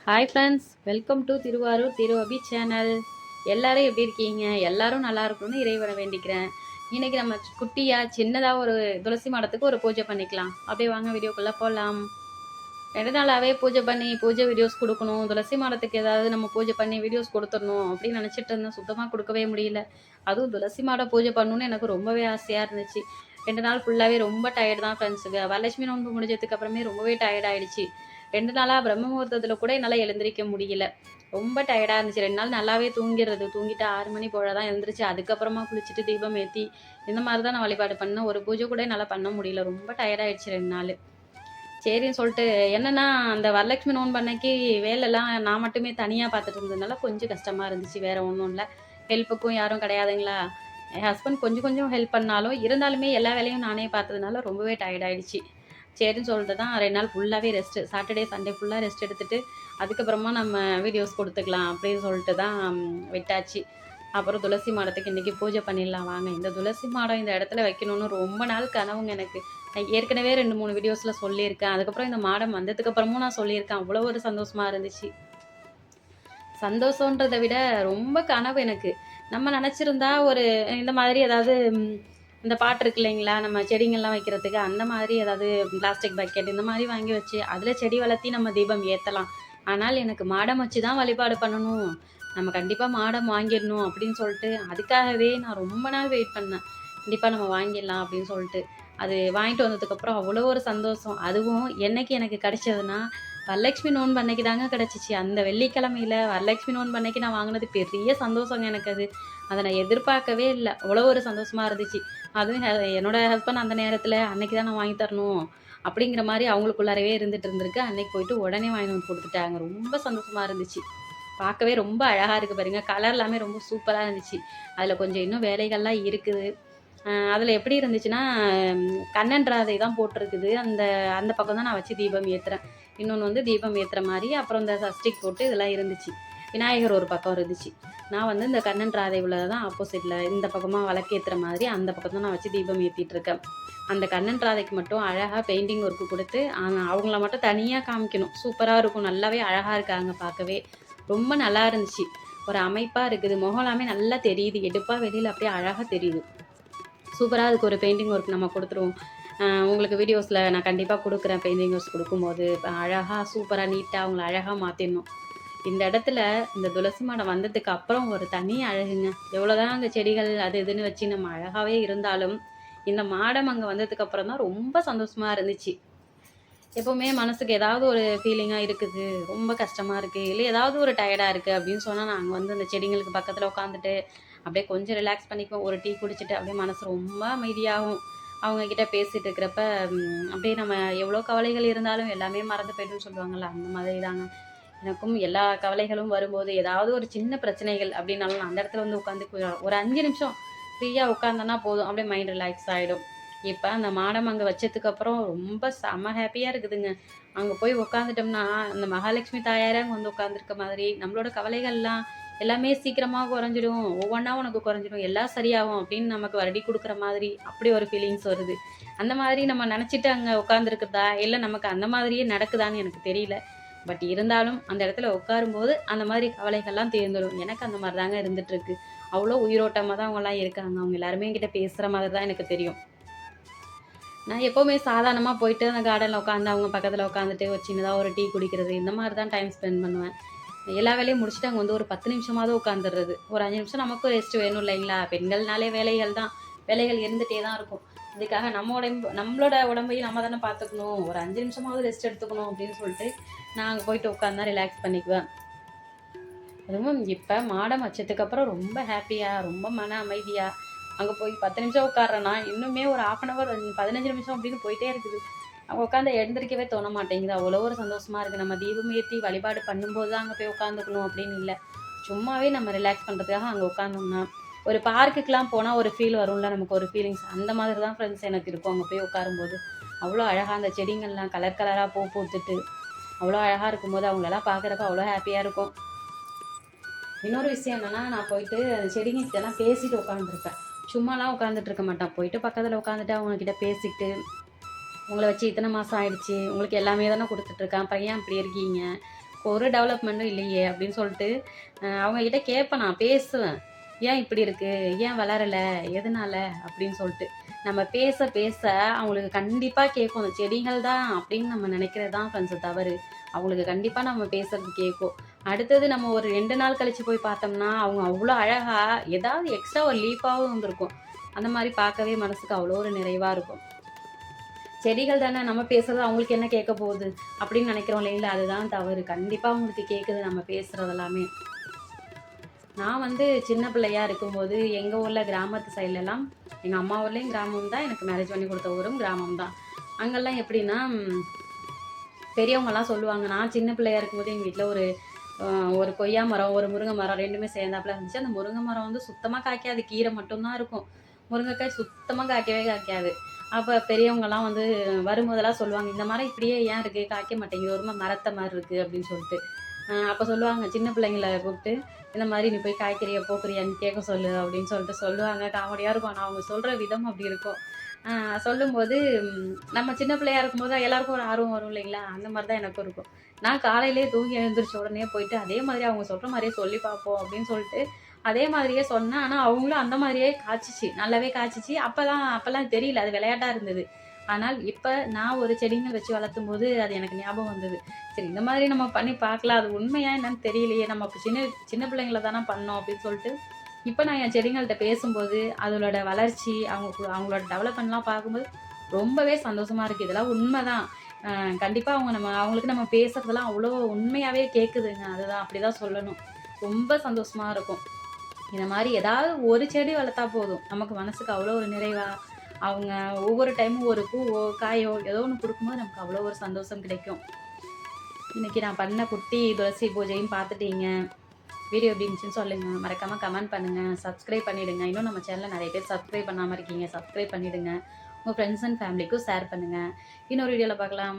Hi friends, welcome to Thiruvarur Thiru Abi channel. எல்லாரும் எப்படி இருக்கீங்க? எல்லாரும் நல்லா இருக்கணும்னு இறைவனை வேண்டிக்கிறேன். இன்னைக்கு நம்ம குட்டியாக சின்னதாக ஒரு துளசி மாடத்துக்கு ஒரு பூஜை பண்ணிக்கலாம். அப்படியே வாங்க வீடியோக்குள்ளே போகலாம். 2 நாளாகவே பூஜை பண்ணி பூஜை வீடியோஸ் கொடுக்கணும், துளசி மாடத்துக்கு ஏதாவது நம்ம பூஜை பண்ணி வீடியோஸ் கொடுத்துடணும் அப்படின்னு நினச்சிட்டு இருந்தேன். சுத்தமாக கொடுக்கவே முடியல. அதுவும் துளசி மாடம் பூஜை பண்ணணுன்னு எனக்கு ரொம்பவே ஆசையாக இருந்துச்சு. 2 நாள் ஃபுல்லாகவே ரொம்ப டயர்டு தான் ஃப்ரெண்ட்ஸுக்கு. வரலட்சுமி நோன்பு முடிஞ்சதுக்கு அப்புறமே ரொம்பவே டயர்ட் ஆகிடுச்சு. 2 நாளாக பிரம்ம முகூர்த்தத்தில் கூட என்னால் எழுந்திரிக்க முடியல. ரொம்ப டயர்டாக இருந்துச்சு. 2 நாள் நல்லாவே தூங்கிட்டு 6 மணி போல தான் எழுந்திரிச்சு அதுக்கப்புறமா குளிச்சுட்டு தீபம் ஏற்றி இந்த மாதிரி தான் நான் வழிபாடு பண்ணேன். ஒரு பூஜை கூட என்னால் பண்ண முடியல. ரொம்ப டயர்டாகிடுச்சு 2 நாள். சரின்னு சொல்லிட்டு என்னென்னா, அந்த வரலட்சுமி நோன்பு அன்னைக்கு வேலைலாம் நான் மட்டுமே தனியாக பார்த்துட்டு இருந்ததுனால கொஞ்சம் கஷ்டமாக இருந்துச்சு. வேறு ஒன்றும் இல்லை, ஹெல்ப்புக்கும் யாரும் கிடையாதுங்களா. என் ஹஸ்பண்ட் கொஞ்சம் கொஞ்சம் ஹெல்ப் பண்ணாலும் இருந்தாலுமே எல்லா வேலையும் நானே பார்த்ததுனால ரொம்பவே டயர்டாயிடுச்சு. சரின்னு சொல்லிட்டு தான் 2 நாள் ஃபுல்லாகவே ரெஸ்ட்டு, சாட்டர்டே சண்டே ஃபுல்லாக ரெஸ்ட் எடுத்துகிட்டு அதுக்கப்புறமா நம்ம வீடியோஸ் கொடுத்துக்கலாம் அப்படின்னு சொல்லிட்டு தான் விட்டாச்சு. அப்புறம் துளசி மாடத்துக்கு இன்றைக்கி பூஜை பண்ணிடலாம் வாங்க. இந்த துளசி மாடம் இந்த இடத்துல வைக்கணும்னு ரொம்ப நாள் கனவுங்க எனக்கு. நான் ஏற்கனவே 2-3 வீடியோஸில் சொல்லியிருக்கேன். அதுக்கப்புறம் இந்த மாடம் வந்ததுக்கப்புறமும் நான் சொல்லியிருக்கேன். அவ்வளோ ஒரு சந்தோஷமாக இருந்துச்சு. சந்தோஷன்றதை விட ரொம்ப கனவு எனக்கு. நம்ம நினச்சிருந்தா ஒரு இந்த மாதிரி ஏதாவது இந்த பாட்டு இருக்கு இல்லைங்களா, நம்ம செடிங்கள்லாம் வைக்கிறதுக்கு அந்த மாதிரி ஏதாவது பிளாஸ்டிக் பக்கெட் இந்த மாதிரி வாங்கி வச்சு அதில் செடி வளர்த்தி நம்ம தீபம் ஏற்றலாம். ஆனால் எனக்கு மாடம் வச்சு தான் வழிபாடு பண்ணணும், நம்ம கண்டிப்பாக மாடம் வாங்கிடணும் அப்படின்னு சொல்லிட்டு அதுக்காகவே நான் ரொம்ப நாள் வெயிட் பண்ணேன். கண்டிப்பாக நம்ம வாங்கிடலாம் அப்படின்னு சொல்லிட்டு அது வாங்கிட்டு வந்ததுக்கப்புறம் அவ்வளோ ஒரு சந்தோஷம். அதுவும் என்னைக்கு எனக்கு கிடைச்சதுன்னா, வரலட்சுமி நோன்பு அன்னைக்கு தாங்க கிடச்சிச்சு. அந்த வெள்ளிக்கிழமையில் வரலட்சுமி நோன்பு அன்னைக்கு நான் வாங்கினது பெரிய சந்தோஷங்க எனக்கு. அதை நான் எதிர்பார்க்கவே இல்லை. அவ்வளோ ஒரு சந்தோஷமாக இருந்துச்சு. அதுவும் என்னோட ஹஸ்பண்ட் அந்த நேரத்தில் அன்னைக்கு தான் நான் வாங்கி தரணும் அப்படிங்கிற மாதிரி அவங்களுக்குள்ளாரவே இருந்துட்டு அன்னைக்கு போயிட்டு உடனே வாங்கி வந்து கொடுத்துட்டாங்க. ரொம்ப சந்தோஷமாக இருந்துச்சு. பார்க்கவே ரொம்ப அழகாக இருக்குது பாருங்கள். கலர் எல்லாமே ரொம்ப சூப்பராக இருந்துச்சு. அதில் கொஞ்சம் இன்னும் வேலைகள்லாம் இருக்குது. அதில் எப்படி இருந்துச்சுன்னா, கண்ணன் ராதை தான் போட்டிருக்குது. அந்த அந்த பக்கம் தான் நான் வச்சு தீபம் ஏற்றுறேன். இன்னொன்று வந்து தீபம் ஏற்றுற மாதிரி, அப்புறம் இந்த சஷ்டிக் போட்டு இதெல்லாம் இருந்துச்சு. விநாயகர் ஒரு பக்கம் இருந்துச்சு. நான் வந்து இந்த கண்ணன் ராதை உள்ளதை தான் ஆப்போசிட்டில் இந்த பக்கமாக விளக்கேற்றுற மாதிரி அந்த பக்கம் தான் நான் வச்சு தீபம் ஏற்றிட்டு இருக்கேன். அந்த கண்ணன் ராதைக்கு மட்டும் அழகாக பெயிண்டிங் ஒர்க்கு கொடுத்து அவங்கள மட்டும் தனியாக காமிக்கணும். சூப்பராக இருக்கும். நல்லாவே அழகாக இருக்காங்க பார்க்கவே. ரொம்ப நல்லா இருந்துச்சு. ஒரு அமைப்பாக இருக்குது. முகம் எல்லாமே நல்லா தெரியுது. எடுப்பாக வெளியில் அப்படியே அழகாக தெரியுது. சூப்பராக அதுக்கு ஒரு பெயிண்டிங் ஒர்க் நம்ம கொடுத்துருவோம். உங்களுக்கு வீடியோஸில் நான் கண்டிப்பாக கொடுக்குறேன். பெயிண்டிங் ஒர்க்ஸ் கொடுக்கும்போது அழகாக சூப்பராக நீட்டாக அவங்கள அழகாக மாற்றிடணும். இந்த இடத்துல இந்த துளசி மாடம் வந்ததுக்கு அப்புறம் ஒரு தனி அழகுங்க. எவ்வளோதான் அங்கே செடிகள் அது இதுன்னு வச்சு நம்ம அழகாகவே இருந்தாலும் இந்த மாடம் அங்கே வந்ததுக்கு அப்புறம் தான் ரொம்ப சந்தோஷமாக இருந்துச்சு. எப்போவுமே மனசுக்கு ஏதாவது ஒரு ஃபீலிங்காக இருக்குது, ரொம்ப கஷ்டமாக இருக்குது, இல்லை ஏதாவது ஒரு டயர்டாக இருக்குது அப்படின்னு சொன்னால் நாங்கள் வந்து அந்த செடிங்களுக்கு பக்கத்தில் உட்காந்துட்டு அப்படியே கொஞ்சம் ரிலாக்ஸ் பண்ணிக்குவோம். ஒரு டீ குடிச்சிட்டு அப்படியே மனசு ரொம்ப அமைதியாகும். அவங்கக்கிட்ட பேசிகிட்டு இருக்கிறப்ப அப்படியே நம்ம எவ்வளோ கவலைகள் இருந்தாலும் எல்லாமே மறந்து போய்ட்டுன்னு சொல்லுவாங்கள்ல, அந்த மாதிரி தாங்க. எனக்கும் எல்லா கவலைகளும் வரும்போது ஏதாவது ஒரு சின்ன பிரச்சனைகள் அப்படின்னாலும் நான் அந்த இடத்துல வந்து உட்காந்து ஒரு 5 நிமிஷம் ஃப்ரீயாக உட்காந்தோன்னா போதும், அப்படியே மைண்ட் ரிலாக்ஸ் ஆகிடும். இப்போ அந்த மாடம் அங்கே வச்சதுக்கப்புறம் ரொம்ப செம்ம ஹாப்பியாக இருக்குதுங்க. அங்கே போய் உட்காந்துட்டோம்னா அந்த மகாலட்சுமி தாயாரே அங்கே வந்து உட்காந்துருக்க மாதிரி நம்மளோட கவலைகள்லாம் எல்லாமே சீக்கிரமாக குறைஞ்சிடும். ஒவ்வொன்றா உனக்கு குறைஞ்சிடும், எல்லாம் சரியாகும் அப்படின்னு நமக்கு வருடி கொடுக்குற மாதிரி அப்படி ஒரு ஃபீலிங்ஸ் வருது. அந்த மாதிரி நம்ம நினச்சிட்டு அங்கே உட்காந்துருக்குறதா இல்லை நமக்கு அந்த மாதிரியே நடக்குதான்னு எனக்கு தெரியல. பட் இருந்தாலும் அந்த இடத்துல உட்காரும்போது அந்த மாதிரி கவலைகள்லாம் தேர்ந்துடும். எனக்கு அந்த மாதிரி தாங்க இருந்துகிட்ருக்கு. அவ்வளோ உயிரோட்டமாக தான் அவங்களாம் இருக்காங்க. அவங்க எல்லாருமே என்கிட்ட பேசுகிற மாதிரி தான் எனக்கு தெரியும். நான் எப்போவுமே சாதாரணமாக போயிட்டு அந்த கார்டனில் உட்காந்து அவங்க பக்கத்தில் உட்காந்துட்டு ஒரு சின்னதாக ஒரு டீ குடிக்கிறது இந்த மாதிரி தான் டைம் ஸ்பெண்ட் பண்ணுவேன். எல்லா வேலையும் முடிச்சுட்டு அங்கே வந்து ஒரு 10 நிமிஷமாவது உட்காந்துடுறது. ஒரு 5 நிமிஷம் நமக்கும் ரெஸ்ட் வேணும் இல்லைங்களா. பெண்கள்னாலே வேலைகள் தான், வேலைகள் இருந்துகிட்டே தான் இருக்கும். இதுக்காக நம்மளோட உடம்பையும் நம்ம தானே பார்த்துக்கணும். ஒரு 5 நிமிஷமாவது ரெஸ்ட் எடுத்துக்கணும் அப்படின்னு சொல்லிட்டு நான் அங்கே போயிட்டு உட்காந்தா ரிலாக்ஸ் பண்ணிக்குவேன். அதுவும் இப்போ மாடம் வச்சதுக்கப்புறம் ரொம்ப ஹாப்பியாக, ரொம்ப மன அமைதியாக அங்கே போய் 10 நிமிஷம் உட்காடுறேன்னா இன்னுமே ஒரு 1/2 hour 15 நிமிஷம் அப்படின்னு போயிட்டே இருக்குது. அங்கே உட்காந்து எழுந்திரிக்கவே தோண மாட்டேங்குது. அவ்வளோ ஒரு சந்தோஷமாக இருக்குது. நம்ம தீபம் ஏற்றி வழிபாடு பண்ணும்போது தான் அங்கே போய் உட்காந்துக்கணும் அப்படின்னு இல்லை, சும்மாவே நம்ம ரிலாக்ஸ் பண்ணுறதுக்காக அங்கே உட்காந்தோம்னா ஒரு பார்க்குக்கெலாம் போனால் ஒரு ஃபீல் வரும்ல, நமக்கு ஒரு ஃபீலிங்ஸ் அந்த மாதிரி தான் ஃப்ரெண்ட்ஸ் எனக்கு இருக்கும். அங்கே போய் உட்காரும்போது அவ்வளோ அழகாக அந்த செடிங்கள்லாம் கலர் கலராக பூ பூத்துட்டு அவ்வளோ அழகாக இருக்கும்போது அவங்களெல்லாம் பார்க்குறப்ப அவ்வளோ ஹாப்பியாக இருக்கும். இன்னொரு விஷயம் என்னென்னா, நான் போயிட்டு அந்த செடிங்கக்கிட்டலாம் பேசிட்டு உட்காந்துருப்பேன். சும்மாலாம் உட்காந்துட்டு இருக்க மாட்டேன். போயிட்டு பக்கத்தில் உட்காந்துட்டு அவங்கக்கிட்ட பேசிக்கிட்டு, உங்களை வச்சு இத்தனை மாதம் ஆயிடுச்சு, உங்களுக்கு எல்லாமே தானே கொடுத்துட்ருக்கான், பையன் இப்படி இருக்கீங்க, ஒரு டெவலப்மெண்ட்டும் இல்லையே அப்படின்னு சொல்லிட்டு அவங்கக்கிட்ட கேட்பேன், நான் பேசுவேன். ஏன் இப்படி இருக்கு? ஏன் வளரலை? எதனால? அப்படின்னு சொல்லிட்டு. நம்ம பேச பேச அவங்களுக்கு கண்டிப்பாக கேட்கும். அந்த செடிகள் தான் அப்படின்னு நம்ம நினைக்கிறது தான் ஃப்ரெண்ட்ஸ் தவறு. அவங்களுக்கு கண்டிப்பாக நம்ம பேசுறது கேட்கும். அடுத்தது நம்ம ஒரு 2 நாள் கழிச்சு போய் பார்த்தோம்னா, அவங்க அவ்வளோ அழகா ஏதாவது எக்ஸ்ட்ரா ஒரு லீஃபாவும் இருந்திருக்கும். அந்த மாதிரி பார்க்கவே மனசுக்கு அவ்வளோ ஒரு நிறைவா இருக்கும். செடிகள் தானே, நம்ம பேசுறது அவங்களுக்கு என்ன கேட்க போகுது அப்படின்னு நினைக்கிறோம் இல்லைங்களா? அதுதான் தவறு. கண்டிப்பாக அவங்களுக்கு கேட்குது நம்ம பேசுறது எல்லாமே. நான் வந்து சின்ன பிள்ளையா இருக்கும்போது எங்கள் ஊரில் கிராமத்து சைட்லலாம், எங்கள் அம்மா ஊர்லேயும் கிராமம் தான், எனக்கு மேரேஜ் பண்ணி கொடுத்த ஊரும் கிராமம் தான். அங்கெல்லாம் எப்படின்னா பெரியவங்கலாம் சொல்லுவாங்க. நான் சின்ன பிள்ளையா இருக்கும்போது எங்கள் வீட்டில் ஒரு கொய்யா மரம், ஒரு முருங்கை மரம் 2மே சேர்ந்தாப்புல இருந்துச்சு. அந்த முருங்கை மரம் வந்து சுத்தமாக காய்க்காது. கீரை மட்டும்தான் இருக்கும். முருங்கைக்காய் சுத்தமாக காய்க்கவே காய்க்காது. அப்போ பெரியவங்கலாம் வந்து வரும்போதெல்லாம் சொல்லுவாங்க, "இந்த மரம் இப்படியே ஏன் இருக்குது? காய்க்க மாட்டேங்குது. ஒரு மரத்த மாதிரி இருக்குது" அப்படின்னு சொல்லிட்டு. அப்போ சொல்லுவாங்க, சின்ன பிள்ளைங்கள கூப்பிட்டு, "இந்த மாதிரி நீ போய் காய்க்கிறியா, போக்குறியான்னு கேட்க சொல்லு" அப்படின்னு சொல்லிட்டு சொல்லுவாங்க. காமெடியாக இருக்கும். ஆனால் அவங்க சொல்கிற விதம் அப்படி இருக்கும். சொல்லும்போது நம்ம சின்ன பிள்ளையா இருக்கும்போது எல்லாருக்கும் ஒரு ஆர்வம் வரும் இல்லைங்களா? அந்த மாதிரி தான் எனக்கும் இருக்கும். நான் காலையிலேயே தூங்கி எழுந்திரிச்ச உடனே போயிட்டு, அதே மாதிரி அவங்க சொல்ற மாரியே சொல்லி பார்ப்போம் அப்படின்னு சொல்லிட்டு, அதே மாதிரியே சொன்னேன். ஆனா அவங்களும் அந்த மாதிரியே காய்ச்சிச்சு. நல்லாவே காய்ச்சிச்சு. அப்பலாம் தெரியல. அது விளையாட்டா இருந்தது. ஆனால் இப்ப நான் ஒரு செடிங்க வச்சு வளர்த்தும்போது, அது எனக்கு ஞாபகம் வந்தது. சரி, இந்த மாதிரி நம்ம பண்ணி பார்க்கலாம். அது உண்மையா என்னன்னு தெரியலையே! நம்ம அப்ப சின்ன சின்ன பிள்ளைங்கள தான பண்ணோம் அப்படின்னு சொல்லிட்டு, இப்ப நான் என் செடிங்கள்ட்ட பேசும்போது, அதோட வளர்ச்சி, அவங்களோட டெவலப்மெண்ட்லாம் பார்க்கும்போது ரொம்பவே சந்தோஷமா இருக்கு. இதெல்லாம் உண்மைதான். கண்டிப்பா அவங்களுக்கு நம்ம பேசுறதெல்லாம் அவ்வளோ உண்மையாவே கேட்குதுங்க. அதுதான் அப்படிதான் சொல்லணும். ரொம்ப சந்தோஷமா இருக்கும். இந்த மாரி ஏதாவது ஒரு செடி வளர்த்தா போதும். நமக்கு மனசுக்கு அவ்வளோ ஒரு நிறைவா, அவங்க ஒவ்வொரு டைமும் ஒரு பூவோ, காயோ ஏதோ ஒண்ணு குடுக்கும்போது நமக்கு அவ்வளோ ஒரு சந்தோஷம் கிடைக்கும். இன்னைக்கு நான் பண்ண குட்டி துளசி பூஜையும் பார்த்துட்டீங்க. வீடியோ எப்படி இருந்துச்சுன்னு சொல்லுங்க. மறக்காம கமெண்ட் பண்ணுங்க. சப்ஸ்கிரைப் பண்ணிடுங்க. இன்னும் நம்ம சேனல நெறைய பேர் சப்ஸ்கிரைப் பண்ணாம இருக்கீங்க. சப்ஸ்கிரைப் பண்ணிடுங்க. உங்க ஃப்ரெண்ட்ஸ் அண்ட் ஃபேமிலிக்கும் ஷேர் பண்ணுங்க. இன்னொரு வீடியோல பார்க்கலாம்.